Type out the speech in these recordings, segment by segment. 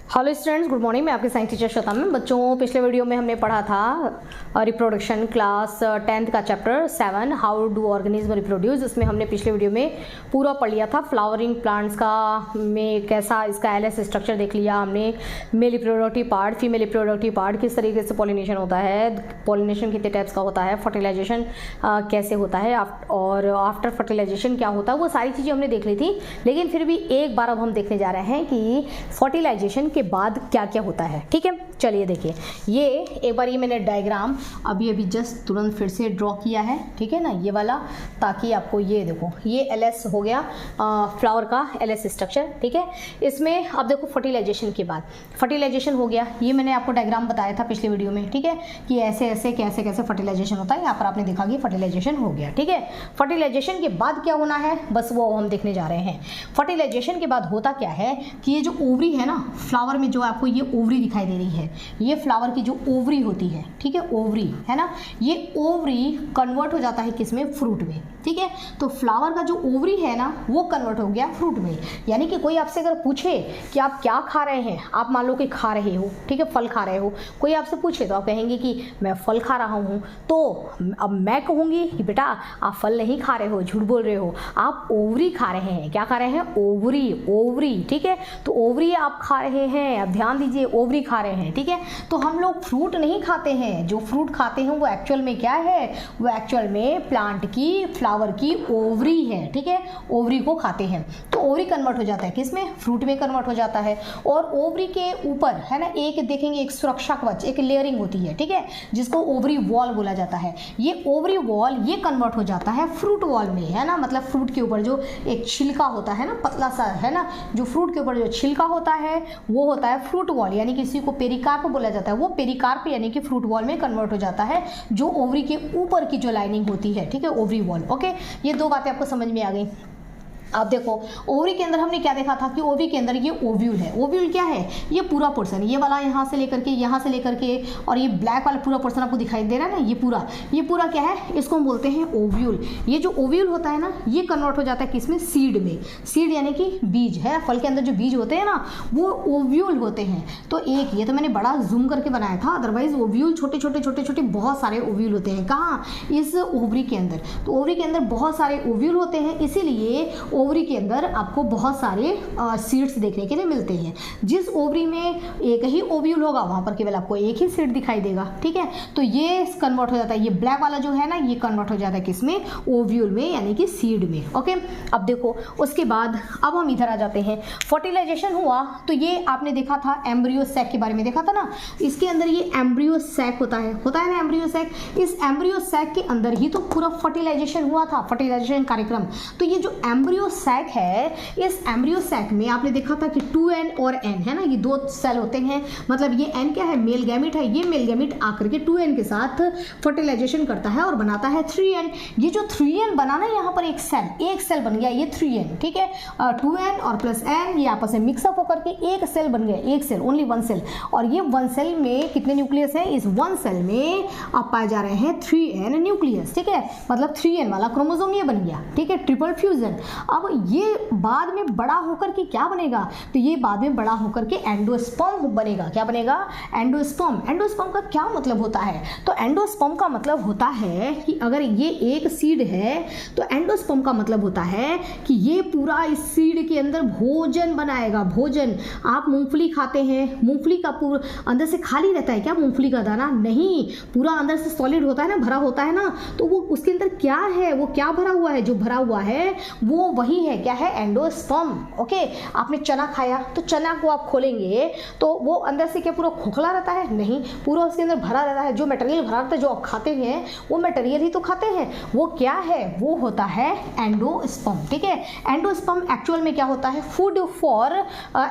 Hello students, good morning. मैं आपकी science teacher Shweta ma'am. बच्चों, पिछले वीडियो में हमने पढ़ा था रिप्रोडक्शन क्लास 10th का chapter 7 how do organism reproduce. इसमें हमने पिछले वीडियो में पूरा पढ़ लिया था फ्लावरिंग प्लांट्स का में कैसा इसका एलएस स्ट्रक्चर देख लिया हमने, male reproductive part, female reproductive part, किस तरीके से पॉलिनेशन होता है, पॉलिनेशन कितने टाइप्स का होता है, फर्टिलाइजेशन कैसे होता है और आफ्टर फर्टिलाइजेशन क्या होता है, वो सारी चीज़ें हमने देख ली थी। लेकिन फिर भी एक बार अब हम देखने जा रहे हैं कि फर्टिलाइजेशन के बाद क्या क्या होता है। ठीक है, चलिए देखिए। ये एक बार ये मैंने डायग्राम अभी जस्ट तुरंत फिर से ड्रॉ किया है, ठीक है ना, ये वाला, ताकि आपको ये देखो, ये एलएस हो गया फ्लावर का एलएस स्ट्रक्चर। ठीक है, इसमें अब देखो फर्टिलाइजेशन के बाद फर्टिलाइजेशन हो गया। ये मैंने आपको डायग्राम बताया था पिछले वीडियो में, ठीक है, कि ऐसे ऐसे कैसे कैसे फर्टिलाइजेशन होता है। यहाँ पर आपने देखा कि फर्टिलाइजेशन हो गया। ठीक है, फर्टिलाइजेशन के बाद क्या होना है, बस वो हम देखने जा रहे हैं। फर्टिलाइजेशन के बाद होता क्या है कि ये जो ओवरी है ना, फ्लावर में जो आपको ये ओवरी दिखाई दे रही है, ये फ्लावर की जो ओवरी होती है, ठीक है, ओवरी है ना, ये ओवरी कन्वर्ट हो जाता है किसमें, फ्रूट में। ठीक है, तो फ्लावर का जो ओवरी है ना, वो कन्वर्ट हो गया फ्रूट में। यानी कि कोई आपसे अगर पूछे कि आप क्या खा रहे हैं, आप मान लो कि खा रहे हो, ठीक है, फल खा रहे हो, कोई आपसे पूछे तो आप कहेंगे कि मैं फल खा रहा हूँ। तो अब मैं कहूँगी कि बेटा आप फल नहीं खा रहे हो, झूठ बोल रहे हो, आप ओवरी खा रहे हैं। क्या खा रहे हैं, ओवरी, ओवरी। ठीक है, तो ओवरी आप खा रहे हैं, अब ध्यान दीजिए, ओवरी खा रहे हैं। ठीक है, तो हम लोग फ्रूट नहीं खाते हैं, जो फ्रूट खाते हैं वो एक्चुअल में क्या है, वो एक्चुअल में प्लांट की, फ्लावर की ओवरी है। ठीक है, ओवरी को खाते हैं। तो ओवरी कन्वर्ट हो जाता है किसमें, फ्रूट में कन्वर्ट हो जाता है। और ओवरी के ऊपर है ना, एक देखेंगे एक सुरक्षा कवच, एक लेयरिंग होती है, ठीक है, जिसको ओवरी वॉल बोला जाता है। ये ओवरी वॉल ये कन्वर्ट हो जाता है फ्रूट वॉल में, है ना, मतलब फ्रूट के ऊपर जो एक छिलका होता है ना, पतला सा, है ना, जो फ्रूट के ऊपर जो छिलका होता है वो होता है फ्रूट वॉल, यानी किसी को पेरिकार्प बोला जाता है। वो पेरिकार्प यानी कि फ्रूट वॉल में कन्वर्ट हो जाता है, जो ओवरी के ऊपर की जो लाइनिंग होती है, ठीक है, ओवरी वॉल। ओके, ये दो बातें आपको समझ में आ गई। अब देखो, ओवरी के अंदर हमने क्या देखा था कि ओवरी के अंदर ये ओव्यूल है। ओव्यूल क्या है, ये पूरा पोर्शन, ये वाला यहाँ से लेकर के और ये ब्लैक वाला पूरा पोर्शन आपको दिखाई दे रहा है ना, ये पूरा क्या है, इसको हम बोलते हैं ओव्यूल। ये जो ओव्यूल होता है ना, ये कन्वर्ट हो जाता है किसमें, सीड में। सीड यानी कि बीज है, फल के अंदर जो बीज होते हैं ना, वो ओव्यूल होते हैं। तो एक ये तो मैंने बड़ा जूम करके बनाया था, अदरवाइज ओव्यूल छोटे छोटे बहुत सारे ओव्यूल होते हैं। कहाँ, इस ओवरी के अंदर। तो ओवरी के अंदर बहुत सारे ओव्यूल होते हैं, इसीलिए ओवरी के अंदर आपको बहुत सारे सीड्स देखने के लिए मिलते हैं। जिस ओवरी में एक ही ओव्यूल होगा, वहां पर केवल आपको एक ही सीड दिखाई देगा। ठीक है, तो ये कन्वर्ट हो जाता है, ये ब्लैक वाला जो है ना, ये कन्वर्ट हो जाता है किसमें, ओव्यूल में, यानी कि सीड में। ओके, अब देखो उसके बाद अब हम इधर आ जाते हैं। फर्टिलाइजेशन हुआ तो ये आपने देखा था, एम्ब्रियो सैक के बारे में देखा था ना, इसके अंदर ये एम्ब्रियो सैक होता है ना, एम्ब्रियो सैक। इस एम्ब्रियो सैक के अंदर ही तो पूरा फर्टिलाइजेशन हुआ था, फर्टिलाइजेशन कार्यक्रम। तो ये जो एम्ब्रियो सैक है, इस एम्ब्रियो सैक में आपने देखा था कि 2n और n है ना, ये दो सेल होते हैं। मतलब ये n क्या है, मेल गैमेट है। ये मेल गैमेट आकर के 2n के साथ फर्टिलाइजेशन करता है और बनाता है 3n। ये जो 3n बना ना, यहाँ पर एक सेल बन गया, ये 3n। ठीक है, 2n और प्लस n ये आपस में मिक्सअप होकर के एक सेल बन गया, एक सेल, ओनली वन सेल। और ये वन सेल में कितने न्यूक्लियस है, इस वन सेल में आप पाए जा रहे हैं 3n न्यूक्लियस। ठीक है, मतलब 3n वाला क्रोमोसोम ये बन गया। ठीक है, ट्रिपल फ्यूजन। अब ये बाद में बड़ा होकर के क्या बनेगा, तो ये बाद में बड़ा होकर के एंडोस्पर्म बनेगा। क्या बनेगा, एंडोस्पर्म। एंडोस्पर्म का क्या मतलब होता है, तो एंडोस्पर्म का मतलब होता है कि अगर ये एक सीड है, तो एंडोस्पर्म का मतलब होता है कि ये पूरा इस सीड के अंदर भोजन बनाएगा। भोजन, आप मूंगफली खाते हैं, मूंगफली का पूरा अंदर से खाली रहता है क्या, मूंगफली का दाना नहीं, पूरा अंदर से सॉलिड होता है ना, भरा होता है ना, तो वो उसके अंदर क्या है, वो क्या भरा हुआ है, जो भरा हुआ है वो वही है, क्या है, एंडोस्पर्म। ओके, आपने चना खाया तो चना को आप खोलेंगे तो वो अंदर से क्या पूरा खोखला रहता है, नहीं, पूरा उसके अंदर भरा रहता है। जो मटेरियल भरा रहता है, जो आप खाते हैं, वो मटेरियल ही तो खाते हैं। वो क्या है, वो होता है एंडोस्पर्म। ठीक है, एंडोस्पर्म एक्चुअल में क्या होता है, फूड फॉर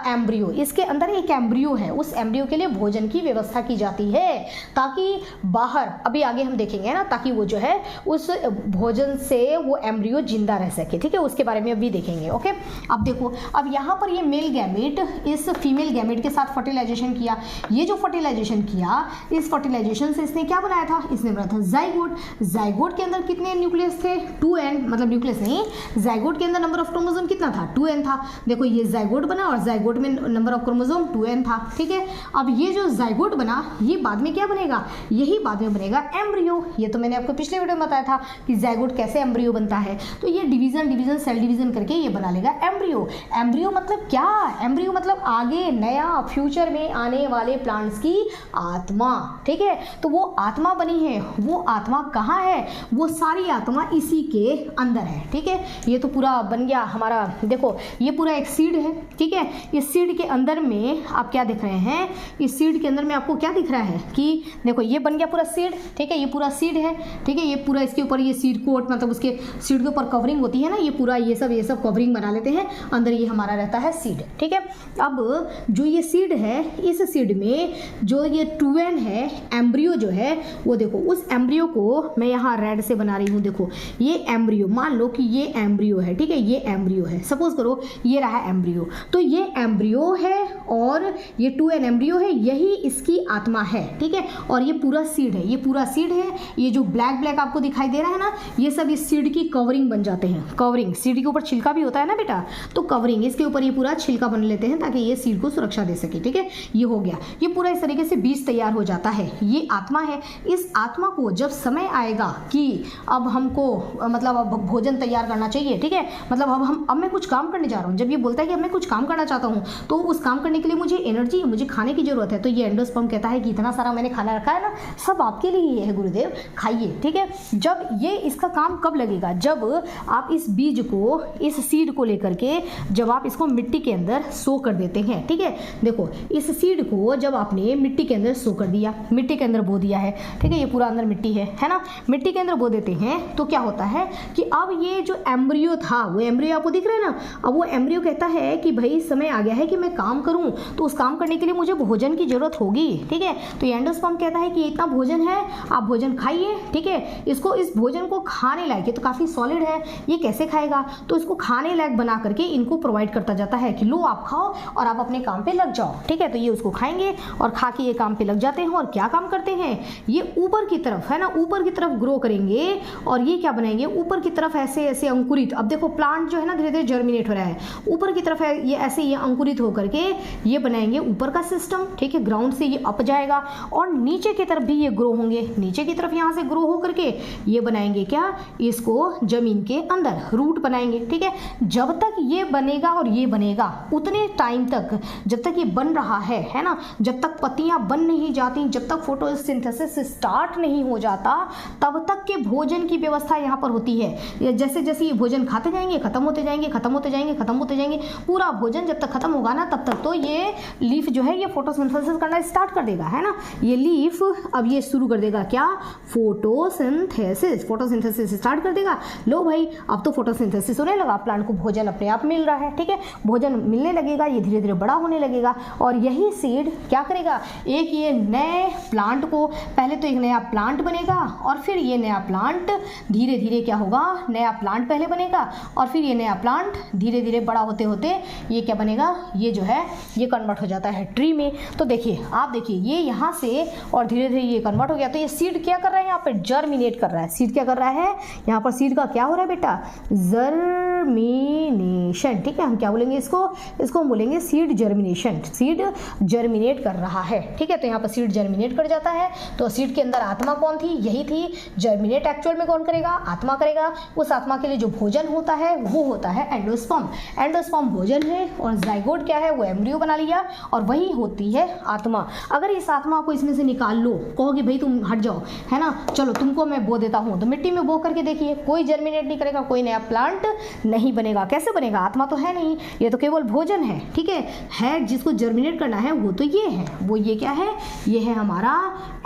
एम्ब्रियो। इसके अंदर एक एम्ब्रियो है, उस एम्ब्रियो के लिए भोजन की व्यवस्था की जाती है, ताकि बाहर, अभी आगे हम देखेंगे ना, ताकि वो जो है उस भोजन से वो एम्ब्रियो जिंदा रह सके। ठीक है, उसके बारे में में अभी देखेंगे। ओके, अब देखो, अब यहाँ पर ये मेल गैमेट इस फीमेल गैमेट के साथ फर्टिलाइजेशन किया। ये जो फर्टिलाइजेशन किया, इस फर्टिलाइजेशन से इसने क्या बनाया था? इसने बनाया था जाइगोट। जाइगोट के अंदर कितने न्यूक्लियस थे? 2n, मतलब न्यूक्लियस नहीं, जाइगोट के अंदर नंबर ऑफ क्रोमोसोम कितना था? 2n था। देखो ये जाइगोट बना और जाइगोट में नंबर ऑफ क्रोमोसोम 2n था। ठीक है, अब ये जो जाइगोट बना, ये बाद में क्या बनेगा? यही बाद में बनेगा एम्ब्रियो। ये तो मैंने आपको पिछले वीडियो में बताया था कि जाइगोट कैसे एम्ब्रियो बनता है। तो ये डिवीजन सेल डिवीजन करके ये बना लेगा एम्ब्रियो। एम्ब्रियो मतलब क्या? एम्ब्रियो मतलब आगे नया फ्यूचर में आने वाले प्लांट्स की आत्मा। ठीक है, तो वो आत्मा बनी है। वो आत्मा कहाँ है? वो सारी आत्मा इसी के अंदर है। ठीक है, ये तो पूरा बन गया हमारा। देखो ये पूरा एक सीड है। ठीक है, इस सीड के अंदर में आप क्या देख रहे हैं? इस सीड के अंदर में आपको क्या दिख रहा है कि देखो ये बन गया पूरा सीड। ठीक है, ये पूरा सीड है। ठीक है, ये पूरा इसके ऊपर ये सीड कोट, मतलब उसके सीड के ऊपर कवरिंग होती है ना, ये पूरा ये सब कवरिंग बना लेते हैं। अंदर ये हमारा रहता है सीड। ठीक है, अब जो ये सीड है, इस सीड में जो ये 2n है, एम्ब्रियो जो है वो देखो, उस एम्ब्रियो को मैं यहाँ रेड से बना रही हूँ। देखो ये एम्ब्रियो, मान लो कि ये एम्ब्रियो है। ठीक है, ये एम्ब्रियो है, सपोज करो ये रहा एम्ब्रियो। तो ये एम्ब्रियो है और ये 2n एम्ब्रियो है, यही इसकी आत्मा है। ठीक है, और ये पूरा सीड है, ये पूरा सीड है। ये जो ब्लैक ब्लैक आपको दिखाई दे रहा है ना, ये सब इस सीड की कवरिंग बन जाते हैं। कवरिंग, सीड के ऊपर छिलका भी होता है ना बेटा, तो कवरिंग, इसके ऊपर ये पूरा छिलका बन लेते हैं ताकि ये सीड को सुरक्षा दे सके। ठीक है, ये हो गया। ये पूरा इस तरीके से बीज तैयार हो जाता है। ये आत्मा है। इस आत्मा को जब समय आएगा कि अब हमको मतलब अब भोजन तैयार करना चाहिए। ठीक है, मतलब अब मैं कुछ काम करने जा रहा हूँ। जब ये बोलता है कि अब मैं कुछ काम करना चाहता हूँ, तो उस काम करने के लिए मुझे एनर्जी, मुझे खाने की जरूरत है। तो ये एंडोस्पर्म कहता है कि इतना सारा मैंने खाना रखा है ना, सब आपके लिए ही है गुरुदेव, खाइए। ठीक है, जब ये इसका काम कब लगेगा? जब आप इस बीज को, इस सीड को लेकर के जब आप इसको मिट्टी के अंदर सो कर देते हैं। ठीक है, देखो इस सीड को जब आपने मिट्टी के अंदर सो कर दिया, मिट्टी के अंदर बो दिया है। ठीक है, ये पूरा अंदर मिट्टी है ना, मिट्टी के अंदर बो देते हैं, तो क्या होता है कि अब ये जो एम्ब्रियो था, वो एम्ब्रियो आपको दिख रहा है ना, अब वो एम्ब्रियो कहता है कि भाई समय आ गया है कि मैं काम करूं, तो उस काम करने के लिए मुझे भोजन की जरूरत होगी। ठीक है, तो एंडोस्पर्म कहता है कि इतना भोजन है, आप भोजन खाइए। ठीक है, इसको, इस भोजन को खाने लायक, ये तो काफ़ी सॉलिड है, ये कैसे खाएगा? तो इसको खाने लायक बना करके इनको प्रोवाइड करता जाता है कि लो आप खाओ और आप अपने काम पे लग जाओ। ठीक है, तो ये उसको खाएंगे और खा के ये काम पे लग जाते हैं। और क्या काम करते हैं? ये ऊपर की तरफ है ना, ऊपर की तरफ ग्रो करेंगे और ये क्या बनाएंगे? ऊपर की तरफ ऐसे ऐसे अंकुरित। अब देखो प्लांट जो है ना धीरे धीरे जर्मिनेट हो रहा है, ऊपर की तरफ है ये ऐसे, ये अंकुरित होकर के ये बनाएंगे ऊपर का सिस्टम। ठीक है, ग्राउंड से ये अप जाएगा और नीचे की तरफ भी ये ग्रो होंगे। नीचे की तरफ यहाँ से ग्रो होकर के ये बनाएंगे क्या? इसको जमीन के अंदर रूट बनाएंगे। ठीक है, जब तक ये बनेगा और ये बनेगा, उतने टाइम तक जब तक ये बन रहा है ना, जब तक पत्तियां बन नहीं जाती, जब तक फोटोसिंथेसिस स्टार्ट नहीं हो जाता, तब तक के भोजन की व्यवस्था यहाँ पर होती है। जैसे जैसे ये भोजन खाते जाएंगे, खत्म होते जाएंगे, खत्म होते जाएंगे, खत्म होते जाएंगे, पूरा भोजन जब तक खत्म होगा ना, तब तक तो ये लीफ जो है ये फोटोसिंथेसिस करना स्टार्ट कर देगा, है ना। ये लीफ अब ये शुरू कर देगा क्या? फोटोसिंथेसिस। फोटोसिंथेसिस स्टार्ट कर देगा। लो भाई, अब तो फोटोसिंथेसिस होने लगा, प्लांट को भोजन अपने आप मिल रहा है। ठीक है, भोजन मिलने लगेगा, ये धीरे धीरे बड़ा होने लगेगा और यही सीड क्या करेगा? एक ये नए प्लांट को, पहले तो एक नया प्लांट बनेगा और फिर ये नया प्लांट धीरे धीरे क्या होगा? नया प्लांट पहले बनेगा और फिर ये नया प्लांट धीरे धीरे बड़ा होते होते ये क्या बनेगा? ये जो है ये कन्वर्ट हो जाता है ट्री में। तो देखिए, आप देखिए ये यहाँ से और धीरे धीरे ये कन्वर्ट हो गया। तो ये सीड क्या कर रहा है? यहाँ पे जर्मिनेट कर रहा है। सीड क्या कर रहा है? यहाँ पर सीड का क्या हो रहा है बेटा? जर्मिनेशन। ठीक है, हम क्या बोलेंगे इसको? इसको हम बोलेंगे सीड जर्मिनेशन। सीड जर्मिनेट कर रहा है। ठीक है, तो यहाँ पर सीड जर्मिनेट कर जाता है। तो सीड के अंदर आत्मा कौन थी? यही थी। जर्मिनेट एक्चुअल में कौन करेगा? आत्मा करेगा। उस आत्मा के लिए जो भोजन होता है वो होता है एंडोस्पर्म। एंडोस्पर्म भोजन है और जाइगोट क्या है? वो एम्ब्रियो बना लिया और वही होती है आत्मा। अगर इस आत्मा को इसमें से निकाल लो, कहोगे भाई तुम हट जाओ, है ना, चलो तुमको मैं बो देता हूँ, तो मिट्टी में बो करके देखिए, कोई जर्मिनेट नहीं करेगा, कोई नया प्लांट नहीं बनेगा। कैसे बनेगा? आत्मा तो है नहीं, ये तो केवल भोजन है। ठीक है, जिसको जर्मिनेट करना है वो तो ये है। वो ये क्या है? ये है हमारा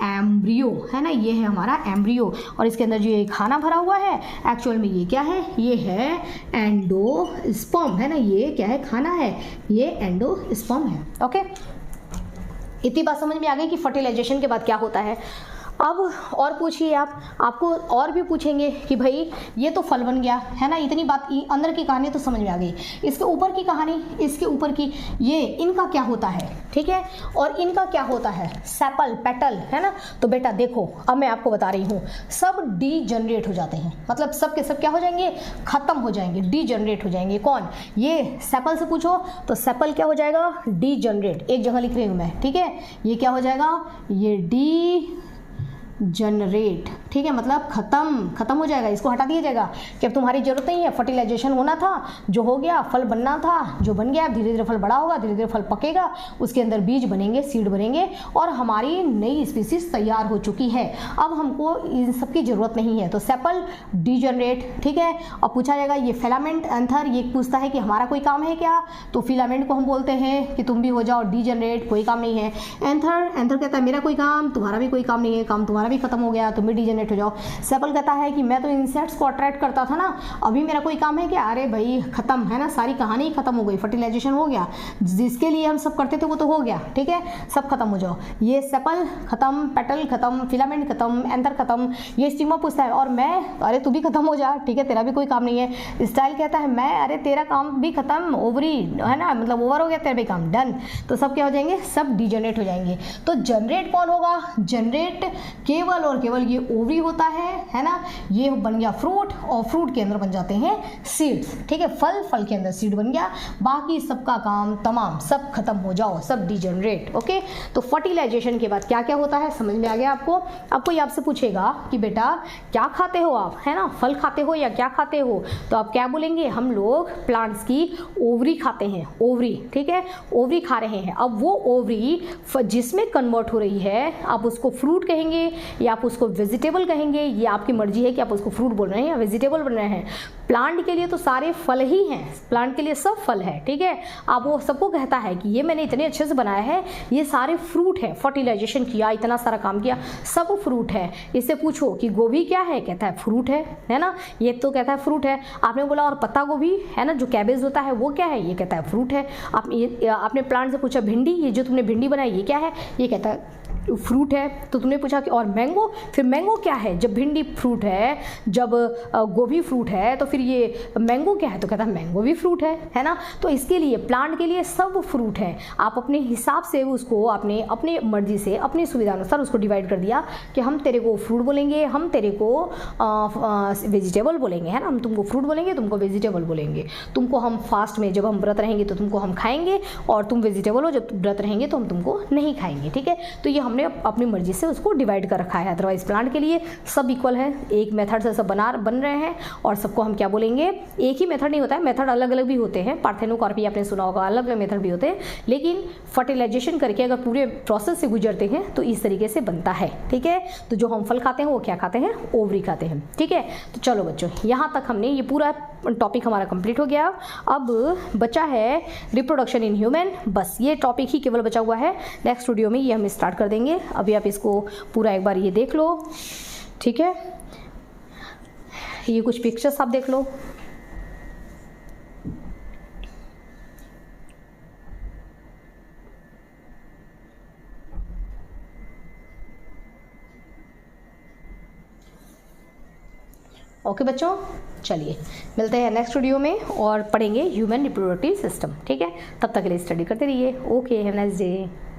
एम्ब्रियो, है ना, ये है हमारा एम्ब्रियो। और इसके अंदर जो ये खाना भरा हुआ है, एक्चुअल में ये क्या है? ये है एंडोस्पर्म, है ना। ये क्या है? खाना है, ये एंडोस्पर्म है। ओके, इतनी बात समझ में आ गई कि फर्टिलाइजेशन के बाद क्या होता है। अब और पूछिए आप, आपको और भी पूछेंगे कि भाई ये तो फल बन गया है ना, इतनी बात अंदर की कहानी तो समझ में आ गई, इसके ऊपर की कहानी, इसके ऊपर की ये इनका क्या होता है, ठीक है, और इनका क्या होता है, सेपल पेटल, है ना। तो बेटा देखो अब मैं आपको बता रही हूँ, सब डीजनरेट हो जाते हैं, मतलब सब के सब क्या हो जाएंगे, खत्म हो जाएंगे, डीजनरेट हो जाएंगे। कौन, ये सेपल से पूछो तो सेपल क्या हो जाएगा, डीजनरेट, एक जगह लिख रही हूँ मैं, ठीक है, ये क्या हो जाएगा, ये डी जनरेट, ठीक है, मतलब खत्म हो जाएगा, इसको हटा दिया जाएगा कि अब तुम्हारी जरूरत नहीं है, फर्टिलाइजेशन होना था, जो हो गया, फल बनना था, जो बन गया, धीरे धीरे फल बड़ा होगा, धीरे धीरे फल पकेगा, उसके अंदर बीज बनेंगे, सीड बनेंगे, और हमारी नई स्पीसीज तैयार हो चुकी है, अब हमको इन सब की जरूरत नहीं है। तो सेपल डीजनरेट, ठीक है। अब पूछा जाएगा ये फिलामेंट एंथर, ये पूछता है कि हमारा कोई काम है क्या, तो फिलामेंट को हम बोलते हैं कि तुम भी हो जाओ डीजनरेट, कोई काम नहीं है। एंथर कहता है मेरा कोई काम, तुम्हारा भी कोई काम नहीं है, काम तुम्हारा भी खत्म हो गया, तुम भी डीजनरेट हो जाओ। सेपल कहता है कि मैं तो इंसेक्ट्स को अट्रैक्ट करता था ना, अभी मेरा कोई काम है क्या, अरे भाई खत्म, है ना, सारी कहानी खत्म हो गई, फर्टिलाइजेशन हो गया, जिसके लिए हम सब करते थे वो तो हो गया, ठीक है, सब खत्म हो जाओ। ये सेपल खत्म, पेटल खत्म, फिलामेंट खत्म, एंथर खत्म। ये स्टिग्मा पूछता है और मैं, अरे तू भी खत्म हो जा, ठीक है, तेरा भी कोई काम नहीं है। स्टाइल कहता है मैं, अरे तेरा काम भी खत्म, ओवरी, है ना, मतलब ओवर हो गया, तेरा भी काम डन। तो सब क्या हो जाएंगे, सब डीजनरेट हो जाएंगे। तो जनरेट कौन होगा, जनरेट केवल और केवल ये ओवरी होता है ना, ये बन गया फ्रूट, और फ्रूट के अंदर बन जाते हैं सीड्स, ठीक है, फल के अंदर सीड बन गया, बाकी सबका काम तमाम सब खत्म हो जाओ, सब डीजनरेट। ओके, तो फर्टिलाइजेशन के बाद क्या क्या होता है समझ में आ गया आपको। अब कोई आपसे पूछेगा कि बेटा क्या खाते हो आप, है ना, फल खाते हो या क्या खाते हो, तो आप क्या बोलेंगे, हम लोग प्लांट्स की ओवरी खाते हैं, ओवरी, ठीक है, ओवरी खा रहे हैं। अब वो ओवरी जिसमें कन्वर्ट हो रही है, आप उसको फ्रूट कहेंगे या आप उसको वेजिटेबल कहेंगे, ये आपकी मर्जी है कि आप उसको फ्रूट बोल रहे हैं या वेजिटेबल बोल रहे हैं। प्लांट के लिए तो सारे फल ही हैं, प्लांट के लिए सब फल है, ठीक है। आप वो सबको कहता है कि ये मैंने इतने अच्छे से बनाया है, ये सारे फ्रूट है, फर्टिलाइजेशन किया, इतना सारा काम किया, सब फ्रूट है। इससे पूछो कि गोभी क्या है, कहता है फ्रूट है ना, ये तो कहता है फ्रूट है। आपने बोला और पत्ता गोभी, है ना, जो कैबेज होता है वो क्या है, ये कहता है फ्रूट है। आपने प्लांट से पूछा भिंडी, ये जो तुमने भिंडी बनाई ये क्या है, ये कहता है फ्रूट है। तो तुमने पूछा कि और मैंगो, फिर मैंगो क्या है, जब भिंडी फ्रूट है, जब गोभी फ्रूट है, तो फिर ये मैंगो क्या है, तो कहता है मैंगो भी फ्रूट है ना। तो इसके लिए प्लांट के लिए सब फ्रूट है। आप अपने हिसाब से उसको आपने अपनी मर्जी से अपनी सुविधा अनुसार उसको डिवाइड कर दिया कि हम तेरे को फ्रूट बोलेंगे, हम तेरे को वेजिटेबल बोलेंगे, है ना, हम तुमको फ्रूट बोलेंगे, तुमको वेजिटेबल बोलेंगे। तुमको हम फास्ट में जब हम व्रत रहेंगे तो तुमको हम खाएंगे, और तुम वेजिटेबल हो जब व्रत रहेंगे तो हम तुमको नहीं खाएंगे, ठीक है। तो ये हमने अपनी मर्जी से उसको डिवाइड कर रखा है। अदरवाइज प्लांट के लिए सब इक्वल है, एक मेथड से सब बन रहे हैं, और सबको हम क्या बोलेंगे, एक ही मेथड नहीं होता है, मेथड अलग अलग भी होते हैं। पार्थेनोकार्पी आपने सुना होगा, अलग अलग मेथड भी होते हैं, लेकिन फर्टिलाइजेशन करके अगर पूरे प्रोसेस से गुजरते हैं तो इस तरीके से बनता है, ठीक है। तो जो हम फल खाते हैं वो क्या खाते हैं, ओवरी खाते हैं, ठीक है। तो चलो बच्चों, यहाँ तक हमने ये पूरा टॉपिक हमारा कंप्लीट हो गया। अब बचा है रिप्रोडक्शन इन ह्यूमन, बस ये टॉपिक ही केवल बचा हुआ है। नेक्स्ट वीडियो में ये हम स्टार्ट कर देंगे। अभी आप इसको पूरा एक बार ये देख लो, ठीक है, ये कुछ पिक्चर्स आप देख लो। ओके बच्चों, चलिए मिलते हैं नेक्स्ट वीडियो में और पढ़ेंगे ह्यूमन रिप्रोडक्टिव सिस्टम, ठीक है। तब तक के लिए स्टडी करते रहिए। Okay, have a nice day.